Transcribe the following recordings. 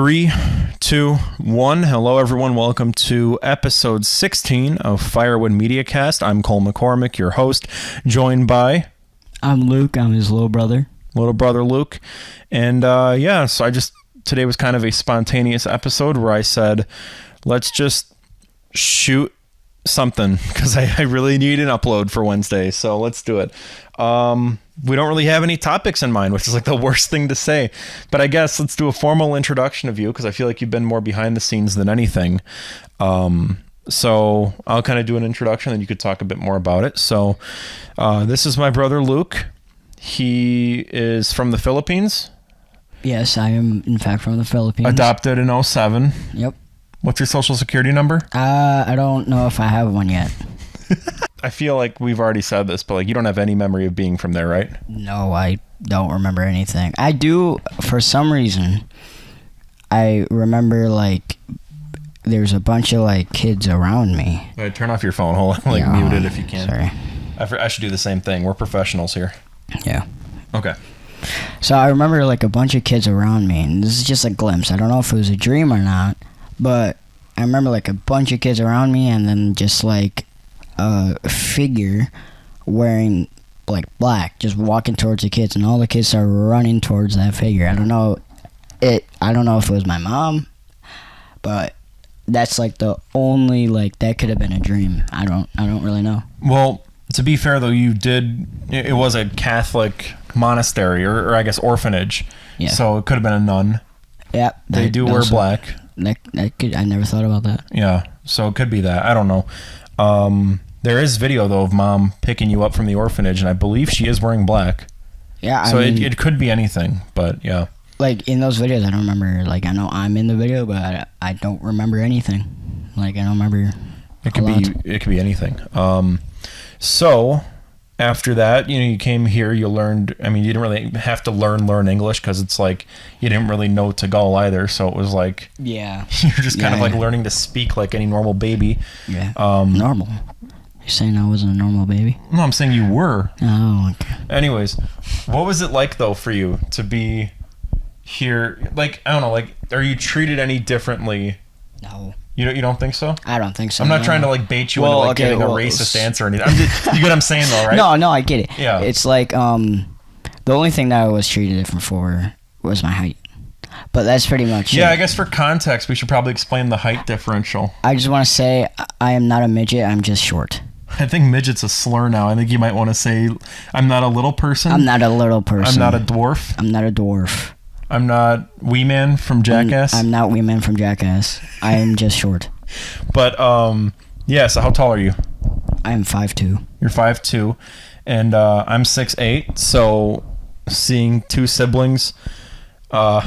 3, 2, 1. Hello, everyone. Welcome to episode 16 of Firewood Mediacast. I'm Cole McCormack, your host, joined by... I'm Luke. I'm his little brother. Little brother Luke. And so today was kind of a spontaneous episode where I said, let's just shoot something because I really need an upload for Wednesday. So let's do it. We don't really have any topics in mind, which is like the worst thing to say. But I guess let's do a formal introduction of you because I feel like you've been more behind the scenes than anything. So I'll kind of do an introduction and you could talk a bit more about it. So this is my brother Luke. He is from the Philippines. Yes, I am in fact from the Philippines. Adopted in 2007. Yep. What's your social security number? I don't know if I have one yet. I feel like we've already said this, but like you don't have any memory of being from there, right? No, I don't remember anything. I do, for some reason, I remember like there's a bunch of like kids around me. All right, turn off your phone. Hold on, mute it if you can. Sorry. I should do the same thing. We're professionals here. Yeah. Okay. So I remember like a bunch of kids around me, and this is just a glimpse. I don't know if it was a dream or not, but I remember like a bunch of kids around me, and then just like a figure wearing like black just walking towards the kids, and all the kids are running towards that figure. I don't know if it was my mom, but that's like the only like that could have been a dream. I don't really know. Well, to be fair though, it was a Catholic monastery or I guess orphanage. Yeah. So it could have been a nun. Yeah. They do wear black. I never thought about that. Yeah. So it could be that. I don't know. There is video though of mom picking you up from the orphanage, and I believe she is wearing black. Yeah. So it could be anything, but yeah. Like in those videos, I don't remember. Like I know I'm in the video, but I don't remember anything. Like I don't remember. It could be anything. So after that, you came here. You learned. I mean, you didn't really have to learn English because it's like you didn't really know Tagalog either. So it was like you're just kind of like learning to speak like any normal baby. Yeah. Normal. You're saying I wasn't a normal baby? No, I'm saying you were. Oh, okay. Anyways, what was it like though for you to be here? Like I don't know. Like, are you treated any differently? No. You don't think so? I don't think so. I'm not trying to like bait you into like getting a racist answer or anything. You get what I'm saying though, right? No, I get it. Yeah. It's like the only thing that I was treated different for was my height. But that's pretty much it. Yeah, I guess for context, we should probably explain the height differential. I just want to say I am not a midget. I'm just short. I think midget's a slur now. I think you might want to say I'm not a little person. I'm not a little person. I'm not a dwarf. I'm not a dwarf. I'm not Wee Man from Jackass. I'm not Wee Man from Jackass. I am just short. But yeah. So how tall are you? I am 5'2". You're 5'2", and I'm 6'8". So seeing two siblings. I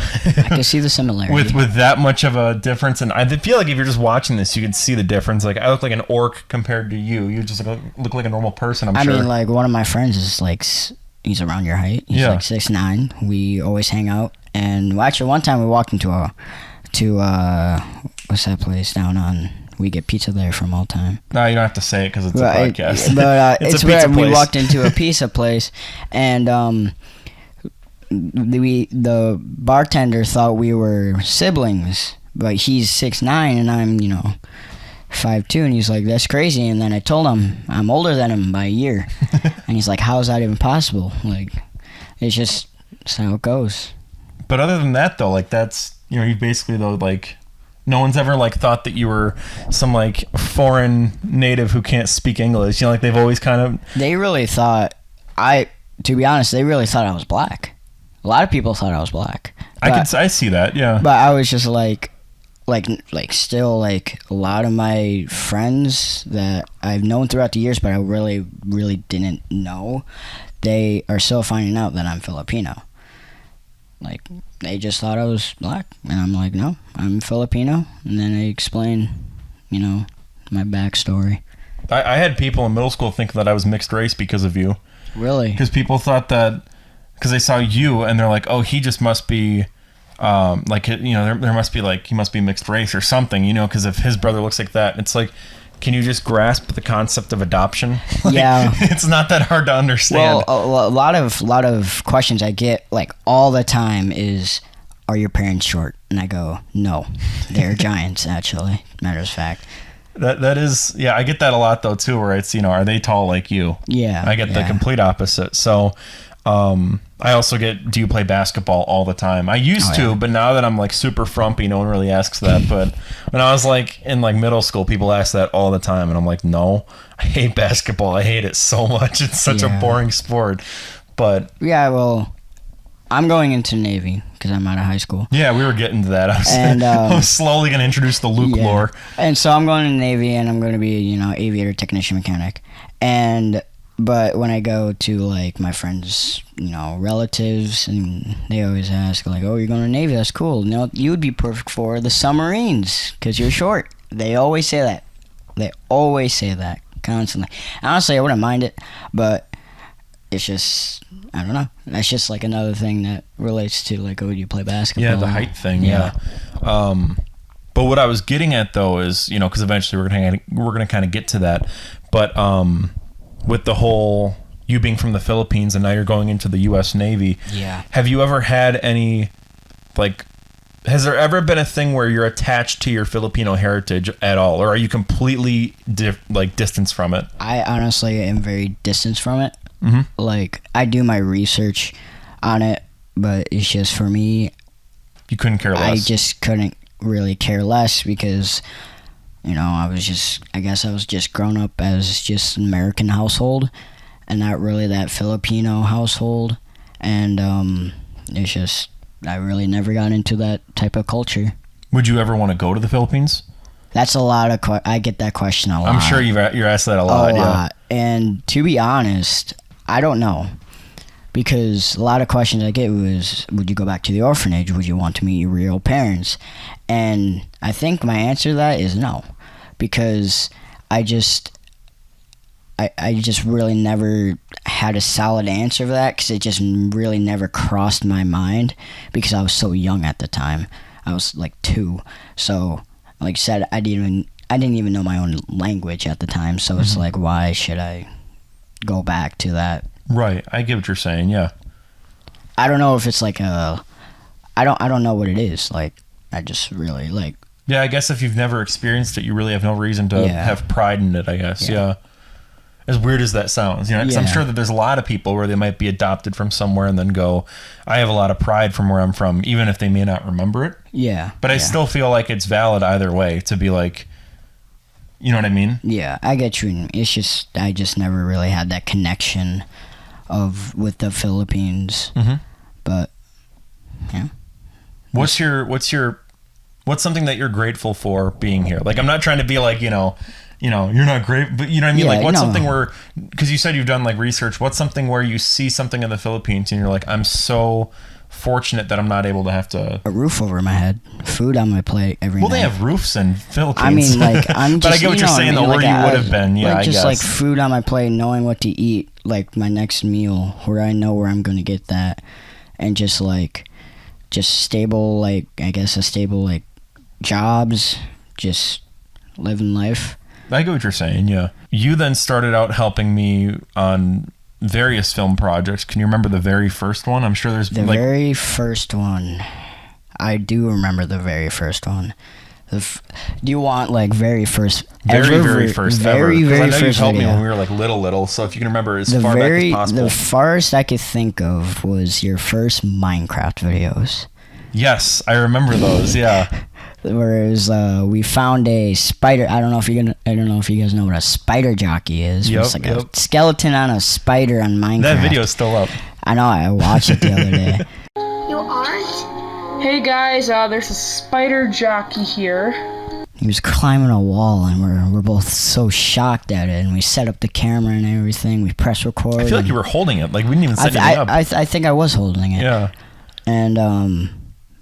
can see the similarity. With that much of a difference, and I feel like if you're just watching this, you can see the difference. Like I look like an orc compared to you. You just look like a normal person. I mean, like one of my friends is like he's around your height. He's like 6'9". We always hang out, and actually one time we walked into what's that place down on? We get pizza there from all time. No, you don't have to say it because it's a podcast. But it's a pizza place. We walked into a pizza place, and the bartender thought we were siblings, but he's 6'9" and I'm 5'2", and he's like, that's crazy. And then I told him I'm older than him by a year, and he's like, how is that even possible? Like, it's just how it goes. But other than that though, like that's you basically though like no one's ever like thought that you were some like foreign native who can't speak English. Like they've always kind of. They really thought to be honest, they really thought I was black. A lot of people thought I was black. I see that, yeah. But I was just like still like a lot of my friends that I've known throughout the years, but I really, really didn't know. They are still finding out that I'm Filipino. Like they just thought I was black, and I'm like, no, I'm Filipino. And then I explain, my backstory. I had people in middle school think that I was mixed race because of you. Really? Because people thought that. Because they saw you and they're like, oh, he just must be, there must be like, he must be mixed race or something, because if his brother looks like that, it's like, can you just grasp the concept of adoption? Yeah. It's not that hard to understand. Well, a lot of questions I get like all the time is, are your parents short? And I go, no, they're giants, actually, matter of fact. That is, yeah, I get that a lot though too, where it's, are they tall like you? Yeah. I get the complete opposite. So I also get, do you play basketball all the time? I used to, but now that I'm like super frumpy, no one really asks that. But when I was like in like middle school, people ask that all the time, and I'm like, no, I hate basketball. I hate it so much. It's such a boring sport. But yeah, well, I'm going into Navy because I'm out of high school. Yeah, we were getting to that. I was slowly going to introduce the Luke lore. And so I'm going to Navy, and I'm going to be, aviator technician mechanic. But when I go to like my friends, relatives, and they always ask like, "Oh, you're going to Navy? That's cool. You would be perfect for the submarines because you're short." They always say that. They always say that constantly. Honestly, I wouldn't mind it, but it's just, I don't know. That's just like another thing that relates to like, oh, you play basketball? Yeah, the height thing. Yeah. But what I was getting at though is, because eventually we're gonna kind of get to that, but with the whole you being from the Philippines and now you're going into the U.S. Navy. Yeah. Have you ever had any like? Has there ever been a thing where you're attached to your Filipino heritage at all, or are you completely distanced from it? I honestly am very distanced from it. Mm-hmm. Like, I do my research on it, but it's just, for me, you couldn't care less. I just couldn't really care less because, I guess I was just grown up as just an American household and not really that Filipino household. And it's just, I really never got into that type of culture. Would you ever want to go to the Philippines? That's a lot of I get that question a lot. I'm sure you're asked that a lot. Yeah. And to be honest, I don't know, because a lot of questions I get was, would you go back to the orphanage? Would you want to meet your real parents? And I think my answer to that is no, because I just really never had a solid answer for that, because it just really never crossed my mind, because I was so young at the time. I was like 2, so like I said, I didn't even know my own language at the time, so it's like, why should I go back to that? Right, I get what you're saying. Yeah, I don't know if it's like I don't know what it is. Like, I just really like. Yeah, I guess if you've never experienced it, you really have no reason to have pride in it, I guess. Yeah. As weird as that sounds, 'cause I'm sure that there's a lot of people where they might be adopted from somewhere and then go, I have a lot of pride from where I'm from, even if they may not remember it. Yeah. But I still feel like it's valid either way to be like, you know what I mean? Yeah, I get you. It's just, I just never really had that connection with the Philippines. Mm-hmm. But, yeah. What's something that you're grateful for being here? Like, I'm not trying to be like, you're not great, but you know what I mean? Like, what's something where, because you said you've done like research, what's something where you see something in the Philippines and you're like, I'm so fortunate that I'm not able to have to. A roof over my head, food on my plate every night. Well, they have roofs in Philippines. I mean, like, I'm just, but I get what you're saying, though, where you would have been. Yeah, like, I guess. Just like food on my plate, knowing what to eat, like my next meal, where I know where I'm going to get that. And just stable, like, I guess a stable, like, jobs, just living life. I get what you're saying, yeah. You then started out helping me on various film projects. Can you remember the very first one? I'm sure there's the very first one. I do remember the very first one. Do you want like very first? Very first. Very ever. I know first. You told video. me when we were like little. So if you can remember as far back as possible. The farthest I could think of was your first Minecraft videos. Yes, I remember those. Yeah. Whereas we found a spider. I don't know if you guys know what a spider jockey is. Yep, it's like a skeleton on a spider on Minecraft. That video's still up. I know. I watched it the other day. You aren't? Hey guys, there's a spider jockey here. He was climbing a wall, and we're both so shocked at it. And we set up the camera and everything. We press record. I feel like you were holding it. Like we didn't even set anything up. I think I was holding it. Yeah. And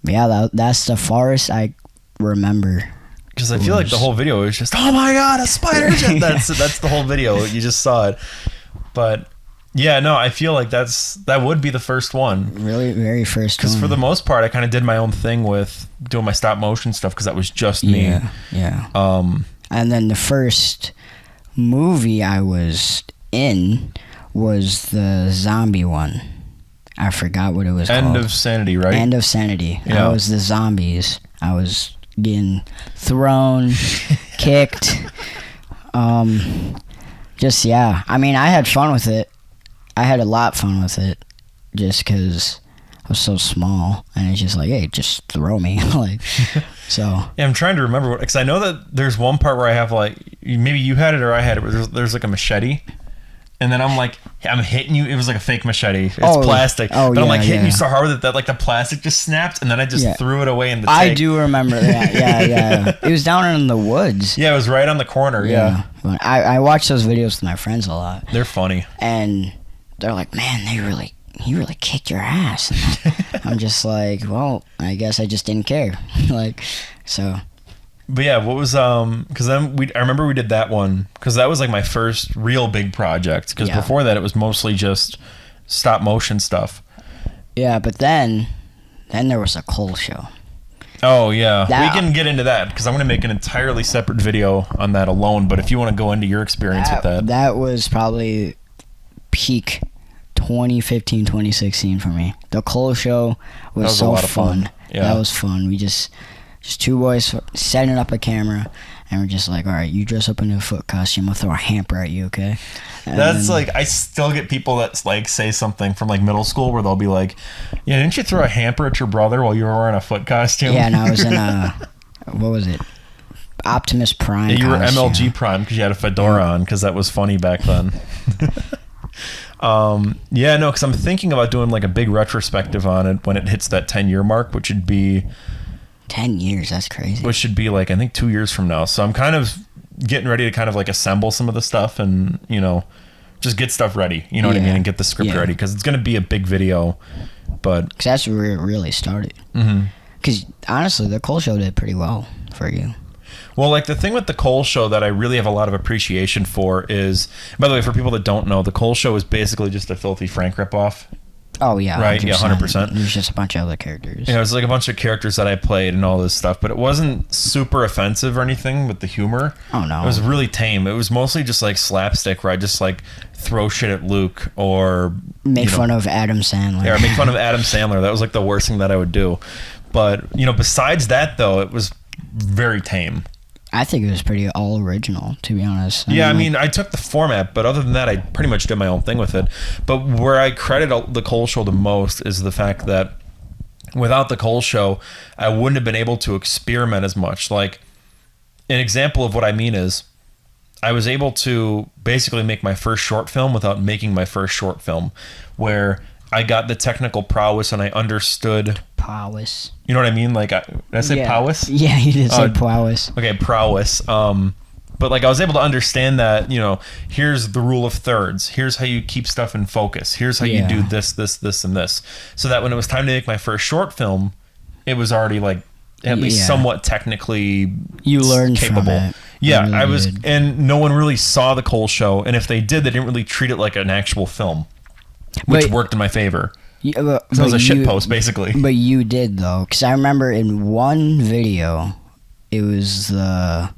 that's the farthest I remember. Because I feel like the whole video is just, oh my god, a spider! That's the whole video. You just saw it. But yeah, no, I feel like that would be the first one. Really, very first one. Because for the most part, I kind of did my own thing with doing my stop motion stuff because that was just me. Yeah. And then the first movie I was in was the zombie one. I forgot what it was End called. of Sanity, right? End of Sanity. Yeah. I was the zombies. I was getting thrown, kicked. Just, yeah. I mean, I had fun with it. I had a lot of fun with it just because I was so small. And it's just like, hey, just throw me. Like, so. Yeah, I'm trying to remember because I know that there's one part where I have like, maybe you had it or I had it, where there's like a machete. And then I'm like, I'm hitting you. It was like a fake machete. It's plastic. But I'm like hitting you so hard that like the plastic just snapped, and then I just threw it away in the tank. I do remember that. Yeah. It was down in the woods. Yeah, it was right on the corner. Yeah. I watch those videos with my friends a lot. They're funny. And they're like, man, he really kicked your ass. And I'm just like, well, I guess I just didn't care. Like, so. But yeah, what was because then I remember we did that one because that was like my first real big project because before that it was mostly just stop motion stuff. Yeah, but then there was a Cole show. Oh yeah, we can get into that because I'm going to make an entirely separate video on that alone. But if you want to go into your experience with that was probably peak 2015, 2016 for me. The Cole show was so fun. Yeah, that was fun. We just two boys setting up a camera, and we're just like, all right, you dress up in a foot costume, I'll throw a hamper at you, okay? And that's like, I still get people that like say something from like middle school where they'll be like, yeah, didn't you throw a hamper at your brother while you were wearing a foot costume? Yeah, and I was in what was it? Optimus Prime. Yeah, you were MLG Prime because you had a fedora on because that was funny back then. Yeah, no, because I'm thinking about doing like a big retrospective on it when it hits that 10-year mark, which would be 10 years. That's crazy. Which should be like, I think 2 years from now. So I'm kind of getting ready to kind of like assemble some of the stuff and, you know, just get stuff ready. You know what I mean? And get the script ready because it's going to be a big video. But because that's where it really started. Because honestly, the Cole show did pretty well for you. Well, like the thing with the Cole show that I really have a lot of appreciation for is, by the way, for people that don't know, the Cole show is basically just a Filthy Frank ripoff. Oh, yeah. Right? 100%. Yeah, 100%. There's just a bunch of other characters. Yeah, it was like a bunch of characters that I played and all this stuff, but it wasn't super offensive or anything with the humor. Oh, no. It was really tame. It was mostly just like slapstick where I just like throw shit at Luke or... Make fun of Adam Sandler. Yeah, or make fun of Adam Sandler. That was like the worst thing that I would do. But, you know, besides that, though, it was very tame. I think it was pretty all original, to be honest. I mean, I took the format, but other than that, I pretty much did my own thing with it. But where I credit the Cole show the most is the fact that without the Cole show, I wouldn't have been able to experiment as much. Like, an example of what I mean is I was able to basically make my first short film without making my first short film, where I got the technical prowess and I understood... Prowess. You know what I mean? Like, did I say prowess? Yeah, you did say prowess. Okay, prowess. But like I was able to understand that, you know, here's the rule of thirds. Here's how you keep stuff in focus. Here's how you do this, this, this, and this. So that when it was time to make my first short film, it was already like at least somewhat technically you learned capable. From it. Yeah, really I was, did. and no one really saw the Cole show, and if they did, they didn't really treat it like an actual film, which worked in my favor. Yeah, so it was a shit post, basically. But you did, though, because I remember in one video, it was the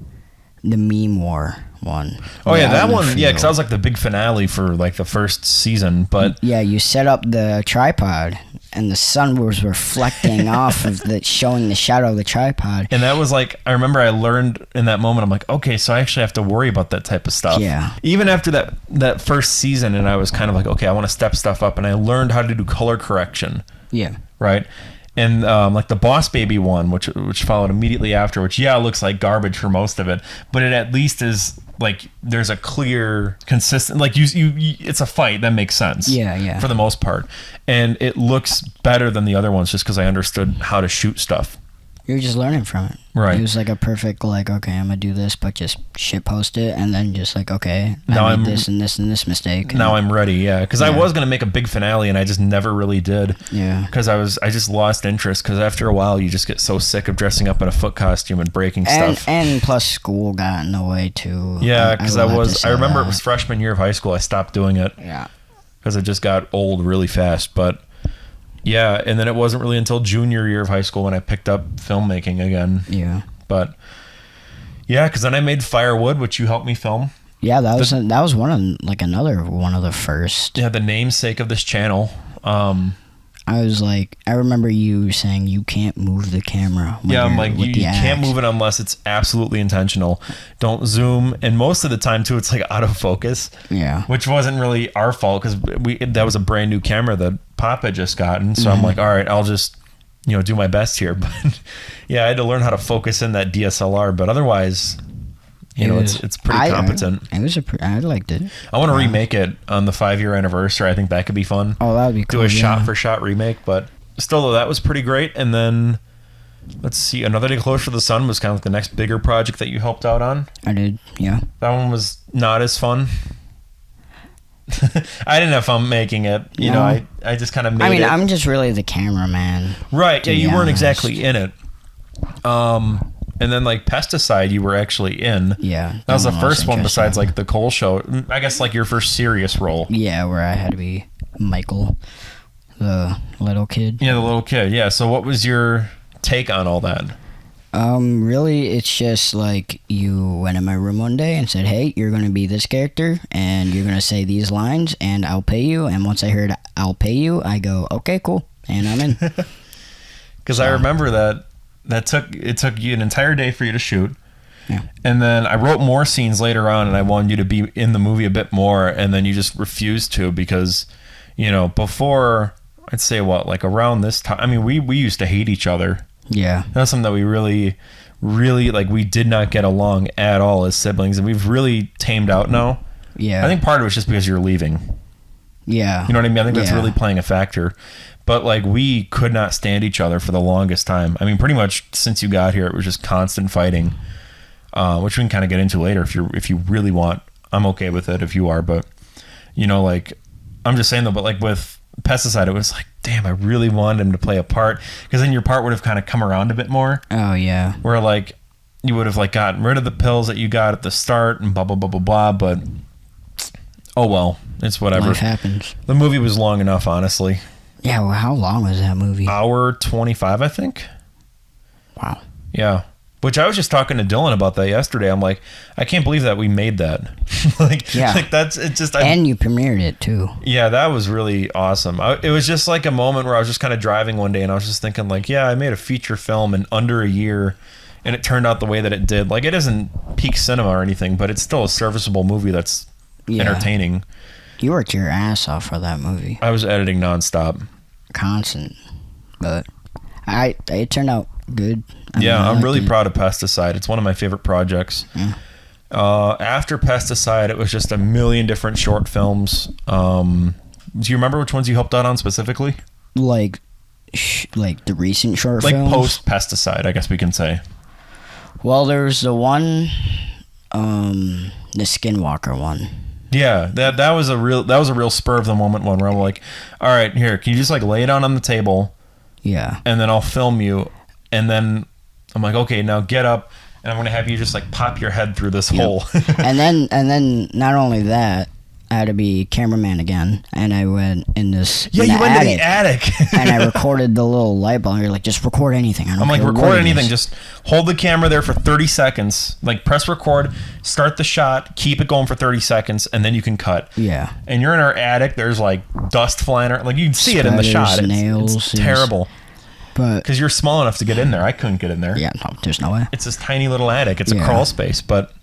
meme war one. Oh yeah, that one. Yeah, because that was like the big finale for like the first season. But yeah, you set up the tripod, and the sun was reflecting off of showing the shadow of the tripod. And that was like, I remember I learned in that moment. I'm like, okay, so I actually have to worry about that type of stuff. Yeah. Even after that first season, and I was kind of like, okay, I want to step stuff up, and I learned how to do color correction. Yeah. Right. And like the Boss Baby one, which followed immediately after, which looks like garbage for most of it, but it at least is like there's a clear, consistent, like you it's a fight that makes sense. Yeah. For the most part, and it looks better than the other ones just because I understood how to shoot stuff. You're just learning from it. Right. It was like a perfect, like, okay, I'm gonna do this, but just shit post it, and then just like, okay, I made this and this and this mistake. Now I'm ready, yeah, because I was gonna make a big finale, and I just never really did. Yeah. Because I just lost interest. Because after a while, you just get so sick of dressing up in a foot costume and breaking stuff. And plus, school got in the way too. Yeah, because I remember it was freshman year of high school. I stopped doing it. Yeah. Because it just got old really fast, but. Yeah, and then it wasn't really until junior year of high school when I picked up filmmaking again. Yeah. But yeah, because then I made Firewood, which you helped me film. Yeah, that was another one of the first. Yeah, the namesake of this channel. I was like, I remember you saying you can't move the camera. Yeah, I'm like, you can't move it unless it's absolutely intentional. Don't zoom. And most of the time, too, it's like out of focus. Yeah. Which wasn't really our fault because that was a brand new camera that Pop had just gotten. So I'm like, all right, I'll just, do my best here. But yeah, I had to learn how to focus in that DSLR. But otherwise, it's pretty competent. I liked it. I want to remake it on the 5-year anniversary. I think that could be fun. Oh, that would be cool. Do a shot-for-shot remake. But still, though, that was pretty great. And then, let's see, Another Day Closer to the Sun was kind of like the next bigger project that you helped out on. I did, yeah. That one was not as fun. I didn't have fun making it. I just kind of made it. I'm just really the cameraman. Right, yeah, you weren't exactly in it. And then, like, Pesticide, you were actually in. Yeah. That was the first one besides, like, the Cole show. I guess, like, your first serious role. Yeah, where I had to be Michael, the little kid. Yeah, the little kid. Yeah, so what was your take on all that? Really, it's just, like, you went in my room one day and said, hey, you're going to be this character, and you're going to say these lines, and I'll pay you. And once I heard I'll pay you, I go, okay, cool. And I'm in. Because I remember that. It took you an entire day for you to shoot. Yeah. And then I wrote more scenes later on and I wanted you to be in the movie a bit more and then you just refused to because, before I'd say like around this time, I mean, we used to hate each other. Yeah. That's something that we really, really, like, we did not get along at all as siblings and we've really tamed out now. Yeah. I think part of it's just because you're leaving. Yeah. You know what I mean? I think that's really playing a factor. But, like, we could not stand each other for the longest time. I mean, pretty much since you got here, it was just constant fighting, which we can kind of get into later if you really want. I'm okay with it if you are. But, like, I'm just saying, though, but, like, with Pesticide, it was like, damn, I really wanted him to play a part. Because then your part would have kind of come around a bit more. Oh, yeah. Where, like, you would have, like, gotten rid of the pills that you got at the start and blah, blah, blah, blah, blah. But, oh, well, it's whatever. Life happens. The movie was long enough, honestly. Yeah, well, how long was that movie? Hour 25, I think. Wow. Yeah. Which I was just talking to Dylan about that yesterday. I'm like, I can't believe that we made that. Like that's it. Just and you premiered it too. Yeah, that was really awesome. It was just like a moment where I was just kind of driving one day and I was just thinking, like, yeah, I made a feature film in under a year, and it turned out the way that it did. Like, it isn't peak cinema or anything, but it's still a serviceable movie that's entertaining. You worked your ass off for that movie. I was editing nonstop. Constant. But it turned out good. I'm really proud of Pesticide. It's one of my favorite projects. Yeah. After Pesticide, it was just a million different short films. Do you remember which ones you helped out on specifically? Like the recent short films? Like post-Pesticide, I guess we can say. Well, there's the one, the Skinwalker one. Yeah, that was a real spur of the moment one where I'm like, all right, here, can you just like lay it out on the table? Yeah. And then I'll film you. And then I'm like, okay, now get up, and I'm gonna have you just like pop your head through this hole. and then not only that, I had to be cameraman again, and I went in this. Yeah, you went to the attic. And I recorded the little light bulb. You're like, just record anything. I'm like, record anything. Just hold the camera there for 30 seconds. Like, press record, start the shot, keep it going for 30 seconds, and then you can cut. Yeah. And you're in our attic. There's like dust flying around. Like, you can see it in the shot. It's terrible. Because you're small enough to get in there. I couldn't get in there. Yeah, no, there's no way. It's this tiny little attic. It's a crawl space, but...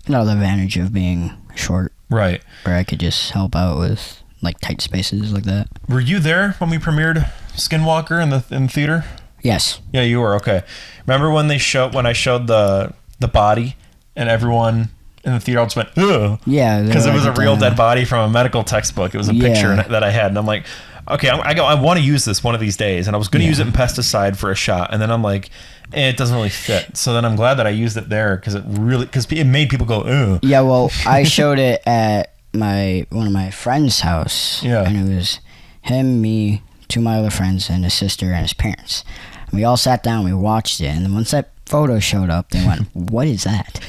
No, the advantage of being short. Right. Where I could just help out with, like, tight spaces like that. Were you there when we premiered Skinwalker in the theater? Yes. Yeah, you were. Okay. Remember when I showed the body and everyone in the theater all just went, ugh? Yeah. Because it was a real dead body from a medical textbook. It was a picture that I had. And I'm like... Okay, I want to use this one of these days, and I was going to use it in Pesticide for a shot, and then I'm like, it doesn't really fit. So then I'm glad that I used it there because it made people go, ugh. Yeah, well, I showed it at one of my friend's house. Yeah, and it was him, me, two of my other friends, and his sister and his parents. And we all sat down, we watched it, and then once that photo showed up, they went, "What is that?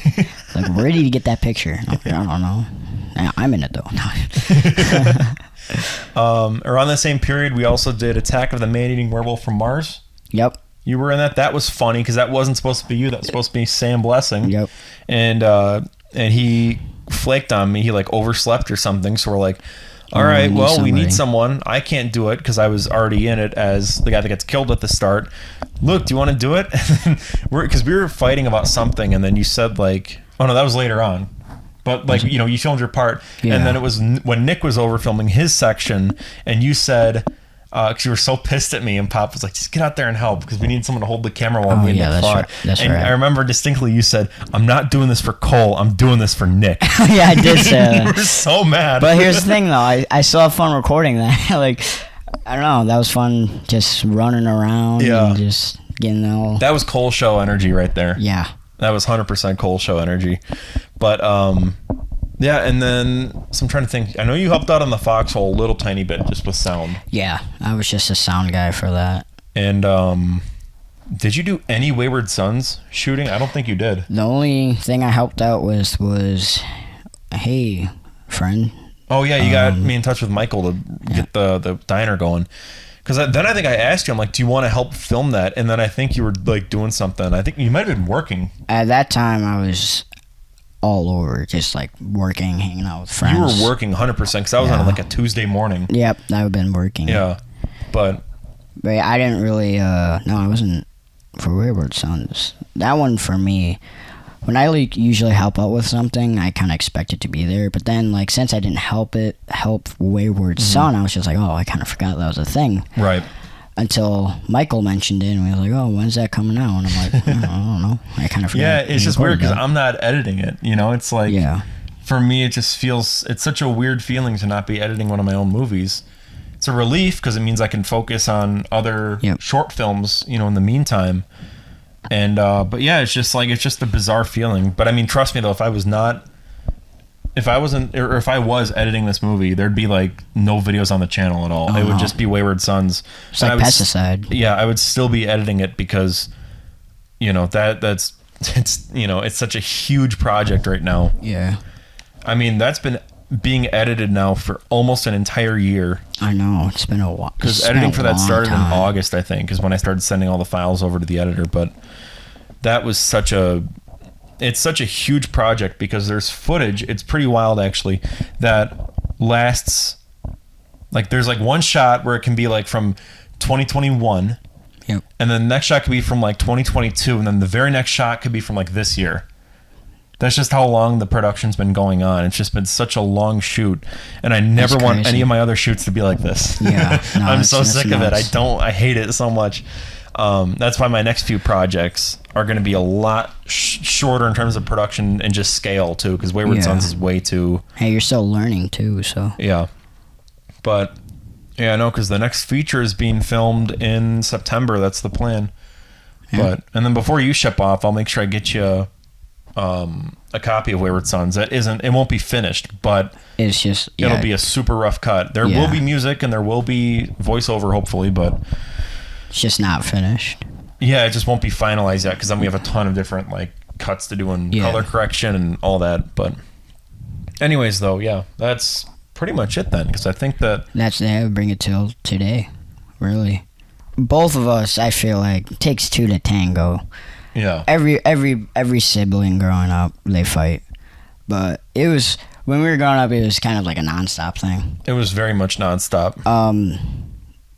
Like, where did you get that picture?" Like, I don't know. I'm in it though. Around the same period, we also did Attack of the Man-Eating Werewolf from Mars. Yep. You were in that. That was funny because that wasn't supposed to be you. That was supposed to be Sam Blessing. Yep. And he flaked on me. He like overslept or something. So we're like, All right, well, we need somebody. someone. I can't do it because I was already in it as the guy that gets killed at the start. Luke, do you want to do it? Because we were fighting about something, and then you said like, oh no, that was later on. But like, you know, you filmed your part, and then it was when Nick was over filming his section, and you said, because you were so pissed at me, and Pop was like, just get out there and help because we need someone to hold the camera while me and Nick fought. Right. That's and right. I remember distinctly you said, I'm not doing this for Cole, I'm doing this for Nick. Yeah, I did say that. You were so mad. But here's the thing, though. I still have fun recording that. Like, I don't know. That was fun just running around and just getting all... That was Cole show energy right there. Yeah. That was 100% Cole show energy. But, yeah, and then, so I'm trying to think. I know you helped out on the Foxhole a little tiny bit just with sound. Yeah, I was just a sound guy for that. And, did you do any Wayward Sons shooting? I don't think you did. The only thing I helped out with was, hey, friend. Oh, yeah, you got me in touch with Michael to get the diner going. Because then I think I asked you, I'm like, do you want to help film that? And then I think you were, like, doing something. I think you might have been working. At that time, I was all over, just, like, working, hanging out with friends. You were working 100% because I was on, like, a Tuesday morning. Yep, I've been working. Yeah, but I didn't really, no, I wasn't for Wayward Sons. That one, for me, when I like usually help out with something, I kind of expect it to be there. But then, like, since I didn't help Wayward Son, I was just like, oh, I kind of forgot that was a thing. Right. Until Michael mentioned it, and we were like, oh, when's that coming out? And I'm like, I don't know. I kind of forgot. Yeah, it's just weird because I'm not editing it. You know, it's like, for me, it just feels, it's such a weird feeling to not be editing one of my own movies. It's a relief because it means I can focus on other short films, you know, in the meantime. And, but yeah, it's just like, it's just a bizarre feeling. But I mean, trust me though, if I was editing this movie, there'd be like no videos on the channel at all. It would just be Wayward Sons. It's like Pesticide. Yeah, I would still be editing it because, you know, it's, you know, it's such a huge project right now. Yeah. I mean, that's been being edited now for almost an entire year. I know, it's been a while. Because editing for that started in August, I think, is when I started sending all the files over to the editor. But that was it's such a huge project because there's footage. It's pretty wild, actually, that lasts, like, there's like one shot where it can be like from 2021. Yep. And then the next shot could be from like 2022. And then the very next shot could be from like this year. That's just how long the production's been going on. It's just been such a long shoot, and I never want any of my other shoots to be like this. Yeah, no, I'm so sick of it. nuts. I hate it so much. That's why my next few projects are going to be a lot shorter in terms of production and just scale too, because Wayward Sons is way too. Hey, you're still learning too, so. Yeah, but yeah, I know, because the next feature is being filmed in September. That's the plan. Yeah. And then before you ship off, I'll make sure I get you a copy of Wayward Sons. It won't be finished, but it's just it'll be a super rough cut. There will be music and there will be voiceover, hopefully, but it's just not finished. Yeah, it just won't be finalized yet because then we have a ton of different like cuts to do and color correction and all that. But anyways, though, yeah, that's pretty much it then, because I think that's bring it till today, really. Both of us, I feel like, it takes two to tango. Yeah. Every sibling growing up, they fight. But it was, when we were growing up, it was kind of like a nonstop thing. It was very much nonstop.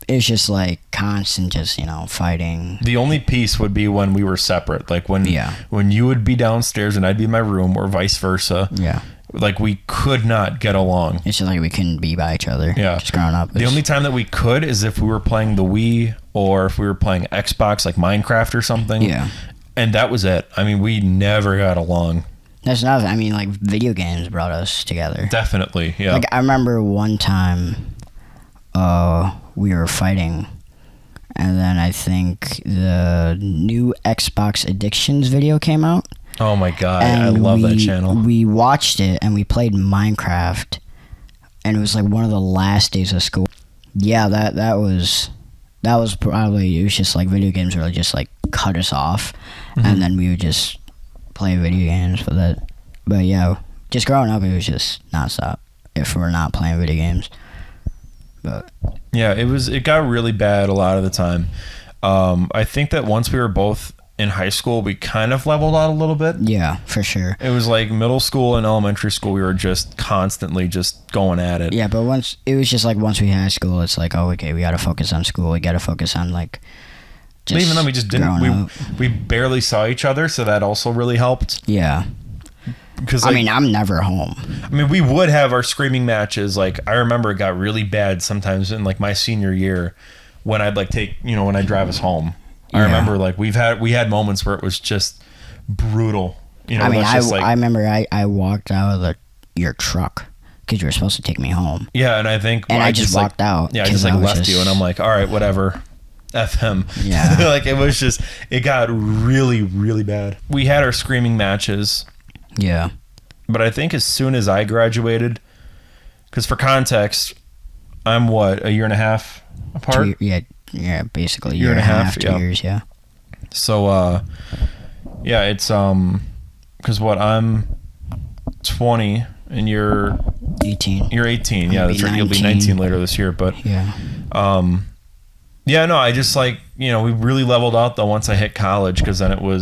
It's just like constant, just, you know, fighting. The only piece would be when we were separate, like when you would be downstairs and I'd be in my room, or vice versa. Yeah. Like, we could not get along. It's just like we couldn't be by each other. Yeah. Just growing up. The only time that we could is if we were playing the Wii or if we were playing Xbox, like Minecraft or something. Yeah. And that was it. I mean, we never got along. That's another, I mean, like, video games brought us together. Definitely, yeah. Like, I remember one time we were fighting, and then I think the new Xbox Addictions video came out. Oh my god, I love that channel. We watched it and we played Minecraft, and it was like one of the last days of school. Yeah, that was probably, it was just like video games really just like cut us off, and then we would just play video games for that. But yeah, just growing up, it was just nonstop if we're not playing video games. But yeah, it got really bad a lot of the time. I think that once we were both in high school, we kind of leveled out a little bit. Yeah, for sure. It was like middle school and elementary school, we were just constantly just going at it. Yeah, but once we hit high school, it's like, oh, okay, we got to focus on school. We got to focus on like. But even though we just didn't, we barely saw each other, so that also really helped. Yeah. Because I mean, I'm never home. I mean, we would have our screaming matches. Like, I remember it got really bad sometimes in like my senior year when I'd like take, when I drive us home. I remember like we had moments where it was just brutal. I mean, I remember I walked out of your truck because you were supposed to take me home. Yeah, and I think I just walked out. Yeah, I just like left you, and I'm like, all right, whatever. F him. Yeah. Like it got really, really bad. We had our screaming matches. Yeah. But I think as soon as I graduated, because for context, I'm a year and a half apart? Yeah, basically a year and a half, 2 years, yeah. So, yeah, it's, because I'm 20 and you're 18. You're 18, yeah, that's right. You'll be 19 later this year, but, yeah. Yeah, no, I just like, we really leveled out though once I hit college, because then we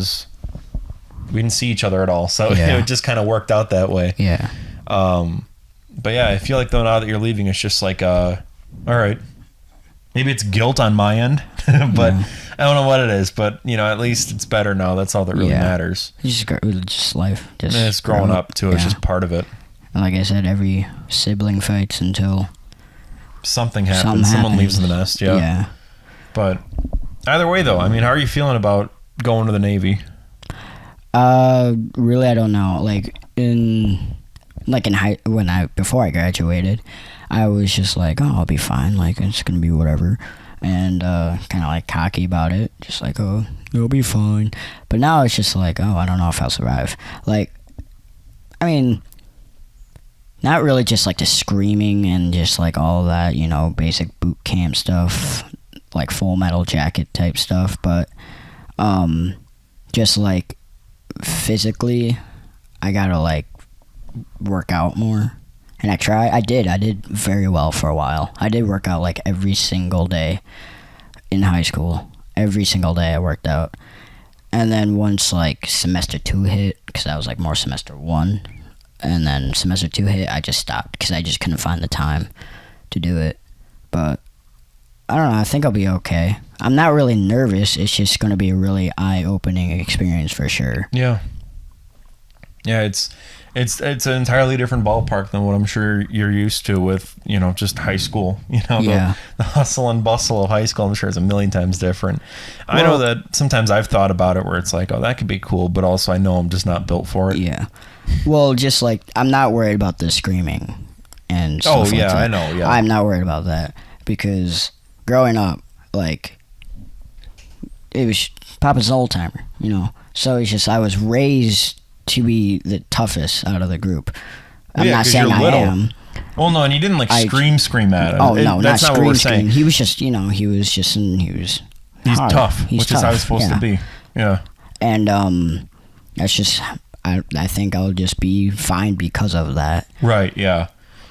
didn't see each other at all. So it just kind of worked out that way. Yeah. But yeah, I feel like though now that you're leaving, it's just like, all right, maybe it's guilt on my end, but I don't know what it is, but at least it's better now. That's all that really matters. Just life. And it's growing up too. It's just part of it. And like I said, every sibling fights until something happens. Someone leaves the nest. Yeah. Yeah. But either way though, I mean, how are you feeling about going to the Navy? Really, I don't know. Before I graduated, I was just like, oh, I'll be fine. Like, it's gonna be whatever, and kind of like cocky about it, just like, oh, it'll be fine. But now it's just like, oh, I don't know if I'll survive. Like, I mean, not really just like the screaming and just like all that, basic boot camp stuff, like Full Metal Jacket type stuff, but just like physically I gotta like work out more, and I did very well for a while. I did work out like every single day in high school. Every single day I worked out, and then once like semester 2 hit, because I was like more semester 1, and then semester 2 hit, I just stopped because I just couldn't find the time to do it. But I don't know, I think I'll be okay. I'm not really nervous. It's just going to be a really eye-opening experience for sure. Yeah. Yeah, it's an entirely different ballpark than what I'm sure you're used to with, just high school. The hustle and bustle of high school, I'm sure is a million times different. I know that sometimes I've thought about it where it's like, oh, that could be cool, but also I know I'm just not built for it. Yeah. Well, just like, I'm not worried about the screaming and stuff like that. I know, yeah. I'm not worried about that because growing up, like, it was Papa's an old timer, so it's just I was raised to be the toughest out of the group. I'm not saying I am. Well, no, and you didn't scream at him. Oh no, that's not what we're saying. He was just, he's hard. Tough, which tough. is how he's supposed to be. Yeah. And that's just I think I'll just be fine because of that. Right. Yeah.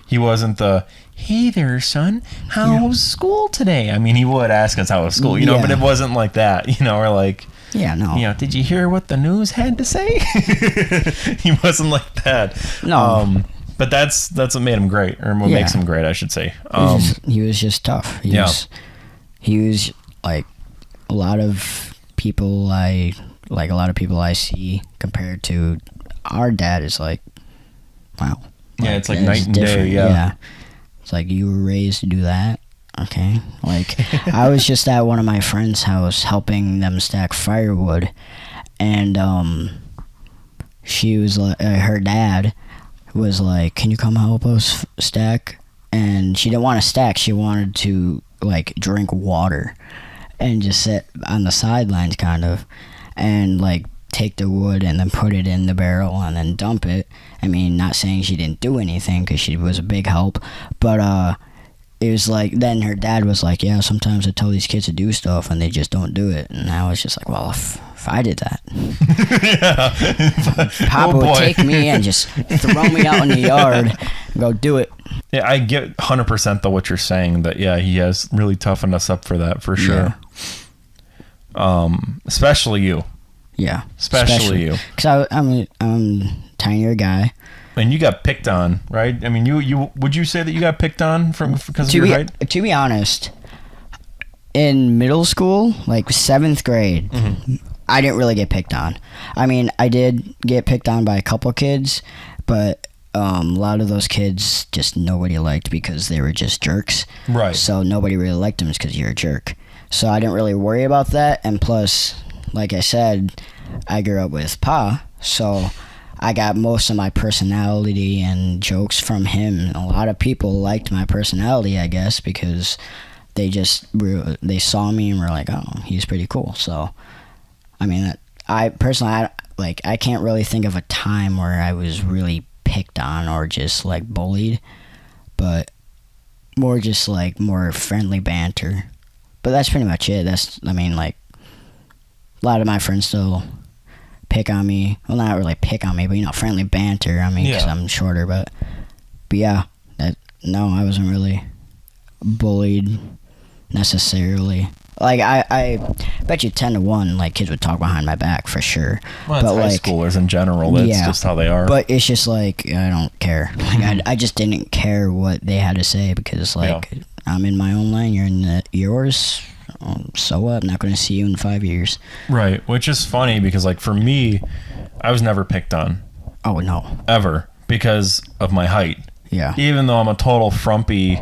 He wasn't the, hey there, son, how was school today? I mean, he would ask us how was school, but it wasn't like that, or like, yeah, no. Did you hear what the news had to say? He wasn't like that. No. But that's what made him great, or what makes him great, I should say. He was just tough. He was like a lot of people I see compared to our dad is like, wow. Yeah, it's like night and day, yeah. It's like, you were raised to do that? Okay. Like, I was just at one of my friend's house helping them stack firewood, and she was like, her dad was like, can you come help us stack? And she didn't want to stack, she wanted to, like, drink water and just sit on the sidelines, kind of, and, like, take the wood and then put it in the barrel and then dump it. I mean, not saying she didn't do anything because she was a big help, but it was like, then her dad was like, yeah, sometimes I tell these kids to do stuff and they just don't do it. And I was just like, well, if I did that, Papa would take me and just throw me out in the yard and go do it. Yeah, I get 100% though what you're saying, that he has really toughened us up for that, for sure. Especially you. Yeah. Especially you. Because I'm a tinier guy. And you got picked on, right? I mean, you would you say that you got picked on because of your height? To be honest, in middle school, like 7th grade, I didn't really get picked on. I mean, I did get picked on by a couple kids, but a lot of those kids just nobody liked because they were just jerks. Right. So nobody really liked them because you're a jerk. So I didn't really worry about that. And plus, like I said, I grew up with Pa, so I got most of my personality and jokes from him. A lot of people liked my personality, I guess, because they saw me and were like, oh, he's pretty cool. So, I mean, I personally, I can't really think of a time where I was really picked on or just like bullied, but more just like more friendly banter. But that's pretty much it. I mean, like, a lot of my friends still pick on me. Well, not really pick on me, but, friendly banter. I mean, because I'm shorter, but yeah, no, I wasn't really bullied necessarily. Like, I bet you 10 to 1, like, kids would talk behind my back for sure. Well, it's high schoolers in general. That's just how they are. But it's just like, I don't care. Like, I just didn't care what they had to say because, like, I'm in my own lane, you're in yours. So what? I'm not going to see you in 5 years. Right, which is funny because, like, for me, I was never picked on. Oh, no. Ever, because of my height. Yeah. Even though I'm a total frumpy,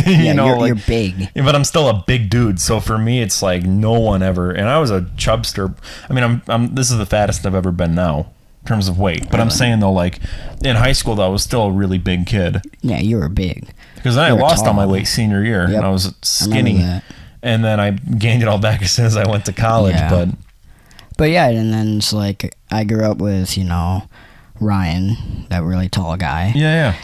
you're big. But I'm still a big dude. So for me, it's like no one ever. And I was a chubster. I mean, I'm this is the fattest I've ever been now in terms of weight. But I'm saying though, like in high school, though, I was still a really big kid. Yeah, you were big. Because then I lost all my weight senior year, and I was skinny. And then I gained it all back as soon as I went to college. Yeah. But yeah, and then it's like I grew up with Ryan, that really tall guy. Yeah.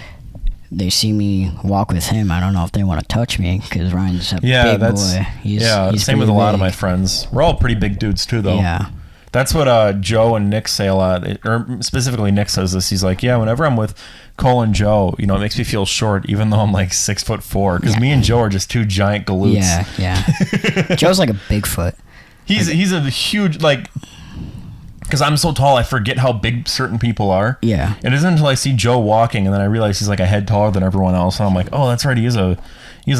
They see me walk with him. I don't know if they want to touch me because Ryan's a big boy. He's same with a lot of my friends. We're all pretty big dudes too, though. Yeah. That's what Joe and Nick say a lot. Or specifically, Nick says this. He's like, yeah, whenever I'm with Cole and Joe, it makes me feel short, even though I'm like 6'4", because me and Joe are just two giant galoots. Yeah. Joe's like a Bigfoot. He's a huge, like, because I'm so tall, I forget how big certain people are. Yeah. It isn't until I see Joe walking, and then I realize he's like a head taller than everyone else, and I'm like, oh, that's right, he's a